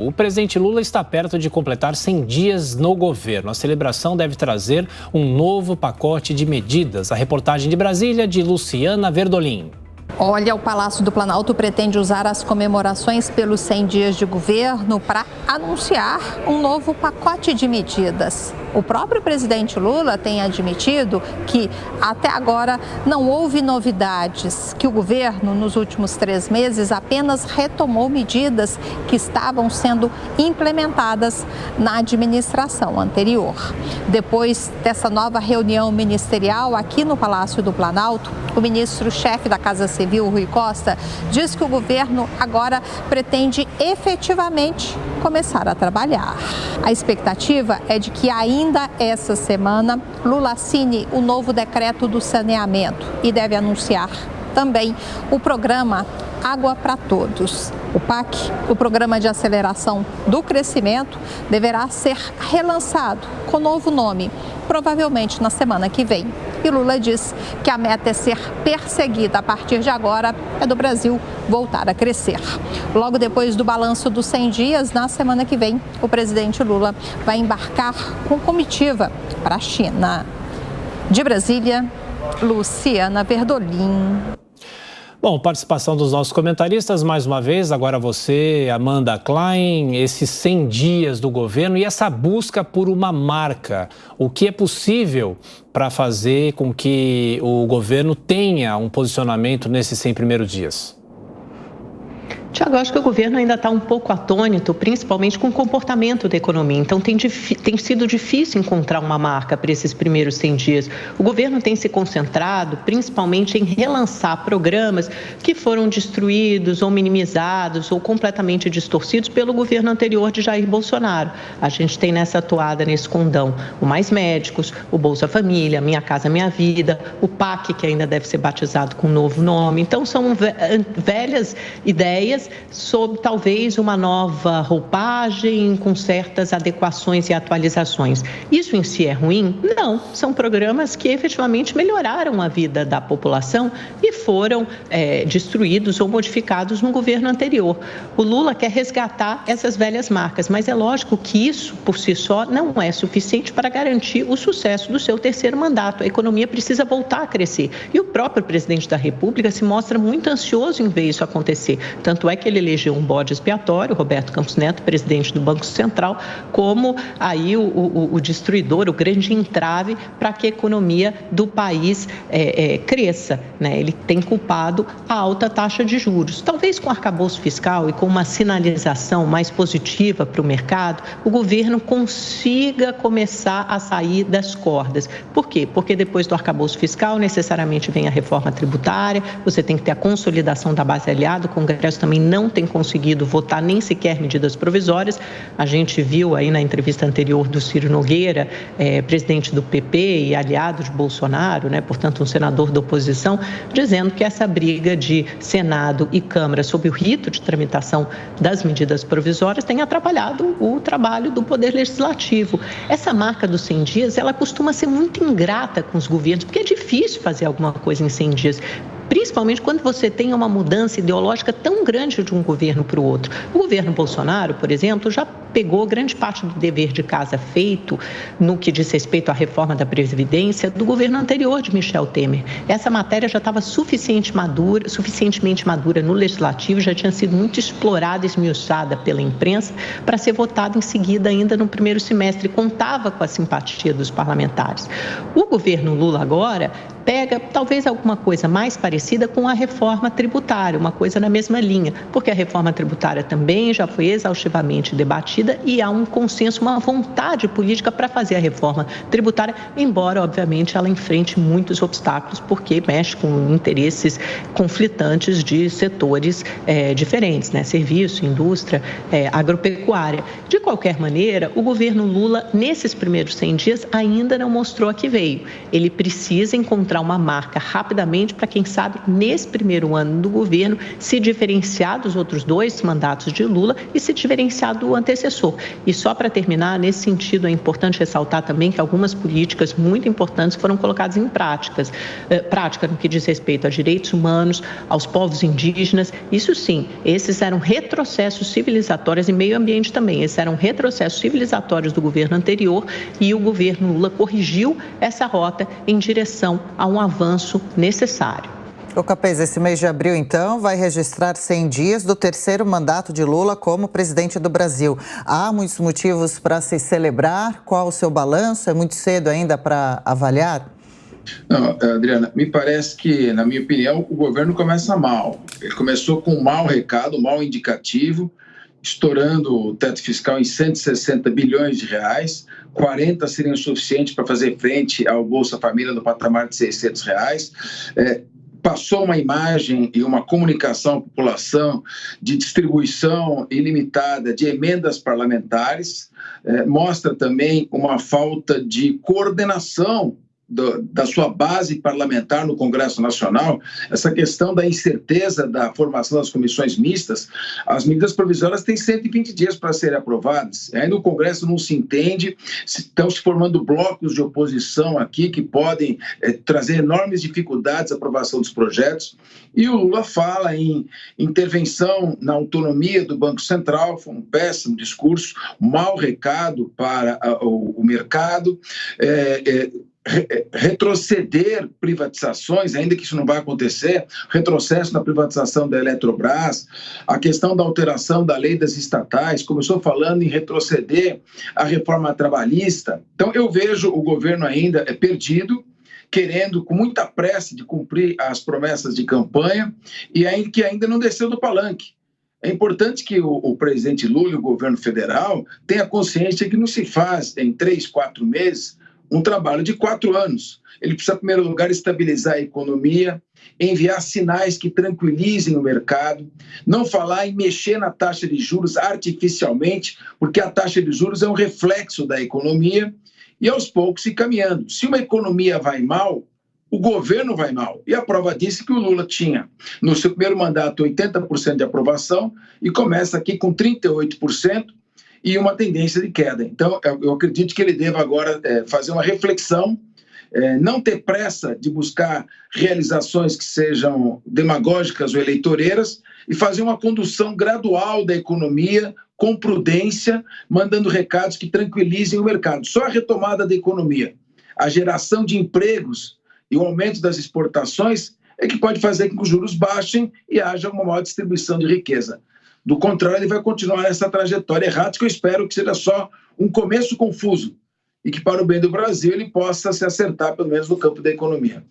O presidente Lula está perto de completar 100 dias no governo. A celebração deve trazer um novo pacote de medidas. A reportagem de Brasília, de Luciana Verdolim. Olha, o Palácio do Planalto pretende usar as comemorações pelos 100 dias de governo para anunciar um novo pacote de medidas. O próprio presidente Lula tem admitido que até agora não houve novidades, que o governo nos últimos 3 meses apenas retomou medidas que estavam sendo implementadas na administração anterior. Depois dessa nova reunião ministerial aqui no Palácio do Planalto, o ministro-chefe da Casa Civil, Rui Costa, diz que o governo agora pretende efetivamente começar a trabalhar. A expectativa é de que ainda essa semana Lula assine o novo decreto do saneamento e deve anunciar também o programa Água para Todos. O PAC, o Programa de Aceleração do Crescimento, deverá ser relançado com novo nome, provavelmente na semana que vem. E Lula diz que a meta é ser perseguida a partir de agora, é do Brasil voltar a crescer. Logo depois do balanço dos 100 dias, na semana que vem, o presidente Lula vai embarcar com comitiva para a China. De Brasília, Luciana Verdolim. Bom, participação dos nossos comentaristas, mais uma vez, agora você, Amanda Klein, esses 100 dias do governo e essa busca por uma marca. O que é possível para fazer com que o governo tenha um posicionamento nesses 100 primeiros dias? Tiago, eu acho que o governo ainda está um pouco atônito, principalmente com o comportamento da economia. Então, tem sido difícil encontrar uma marca para esses primeiros 100 dias. O governo tem se concentrado, principalmente, em relançar programas que foram destruídos ou minimizados ou completamente distorcidos pelo governo anterior de Jair Bolsonaro. A gente tem nessa toada, nesse condão, o Mais Médicos, o Bolsa Família, Minha Casa Minha Vida, o PAC, que ainda deve ser batizado com um novo nome. Então, são velhas ideias sobre talvez uma nova roupagem com certas adequações e atualizações. Isso em si é ruim? Não, são programas que efetivamente melhoraram a vida da população e foram destruídos ou modificados no governo anterior. O Lula quer resgatar essas velhas marcas, mas é lógico que isso por si só não é suficiente para garantir o sucesso do seu terceiro mandato. A economia precisa voltar a crescer e o próprio presidente da República se mostra muito ansioso em ver isso acontecer. Tanto é que ele elegeu um bode expiatório, Roberto Campos Neto, presidente do Banco Central, como aí o destruidor, o grande entrave para que a economia do país cresça, né? Ele tem culpado a alta taxa de juros. Talvez com o arcabouço fiscal e com uma sinalização mais positiva para o mercado, o governo consiga começar a sair das cordas. Por quê? Porque depois do arcabouço fiscal, necessariamente vem a reforma tributária, você tem que ter a consolidação da base aliada, o Congresso também não tem conseguido votar nem sequer medidas provisórias. A gente viu aí na entrevista anterior do Ciro Nogueira, presidente do PP e aliado de Bolsonaro, né, portanto um senador da oposição, dizendo que essa briga de Senado e Câmara sobre o rito de tramitação das medidas provisórias tem atrapalhado o trabalho do Poder Legislativo. Essa marca dos 100 dias, ela costuma ser muito ingrata com os governos, porque é difícil fazer alguma coisa em 100 dias. Principalmente quando você tem uma mudança ideológica tão grande de um governo para o outro. O governo Bolsonaro, por exemplo, já pegou grande parte do dever de casa feito no que diz respeito à reforma da Previdência do governo anterior de Michel Temer. Essa matéria já estava suficientemente madura no Legislativo, já tinha sido muito explorada e esmiuçada pela imprensa para ser votada em seguida ainda no primeiro semestre. Contava com a simpatia dos parlamentares. O governo Lula agora pega talvez alguma coisa mais parecida com a reforma tributária, uma coisa na mesma linha, porque a reforma tributária também já foi exaustivamente debatida e há um consenso, uma vontade política para fazer a reforma tributária, embora, obviamente, ela enfrente muitos obstáculos, porque mexe com interesses conflitantes de setores diferentes, né? Serviço, indústria, agropecuária. De qualquer maneira, o governo Lula, nesses primeiros 100 dias, ainda não mostrou a que veio. Ele precisa encontrar uma marca rapidamente para, quem sabe, quadro, nesse primeiro ano do governo, se diferenciar dos outros 2 mandatos de Lula e se diferenciar do antecessor. E só para terminar, nesse sentido, é importante ressaltar também que algumas políticas muito importantes foram colocadas em prática no que diz respeito a direitos humanos, aos povos indígenas. Isso sim, esses eram retrocessos civilizatórios e meio ambiente também. Esses eram retrocessos civilizatórios do governo anterior e o governo Lula corrigiu essa rota em direção a um avanço necessário. O Capês, esse mês de abril, então, vai registrar 100 dias do terceiro mandato de Lula como presidente do Brasil. Há muitos motivos para se celebrar? Qual o seu balanço? É muito cedo ainda para avaliar? Não, Adriana, me parece que, na minha opinião, o governo começa mal. Ele começou com um mau recado, um mau indicativo, estourando o teto fiscal em 160 bilhões de reais, 40 seriam suficientes para fazer frente ao Bolsa Família no patamar de 600 reais. Passou uma imagem e uma comunicação à população de distribuição ilimitada de emendas parlamentares, mostra também uma falta de coordenação da sua base parlamentar no Congresso Nacional, essa questão da incerteza da formação das comissões mistas. As medidas provisórias têm 120 dias para serem aprovadas. Ainda o Congresso não se entende, estão se formando blocos de oposição aqui que podem trazer enormes dificuldades à aprovação dos projetos. E o Lula fala em intervenção na autonomia do Banco Central, foi um péssimo discurso, um mau recado para o mercado, retroceder privatizações, ainda que isso não vai acontecer, retrocesso na privatização da Eletrobras, a questão da alteração da lei das estatais, começou falando em retroceder a reforma trabalhista. Então eu vejo o governo ainda perdido, querendo com muita pressa de cumprir as promessas de campanha e que ainda não desceu do palanque. É importante que o presidente Lula e o governo federal tenham consciência que não se faz em 3, 4 meses um trabalho de 4 anos. Ele precisa, em primeiro lugar, estabilizar a economia, enviar sinais que tranquilizem o mercado, não falar em mexer na taxa de juros artificialmente, porque a taxa de juros é um reflexo da economia, e aos poucos ir caminhando. Se uma economia vai mal, o governo vai mal. E a prova disso é que o Lula tinha, no seu primeiro mandato, 80% de aprovação, e começa aqui com 38%, e uma tendência de queda. Então, eu acredito que ele deva agora fazer uma reflexão, não ter pressa de buscar realizações que sejam demagógicas ou eleitoreiras e fazer uma condução gradual da economia, com prudência, mandando recados que tranquilizem o mercado. Só a retomada da economia, a geração de empregos e o aumento das exportações é que pode fazer com que os juros baixem e haja uma maior distribuição de riqueza. Do contrário, ele vai continuar essa trajetória errada, que eu espero que seja só um começo confuso e que, para o bem do Brasil, ele possa se acertar, pelo menos no campo da economia.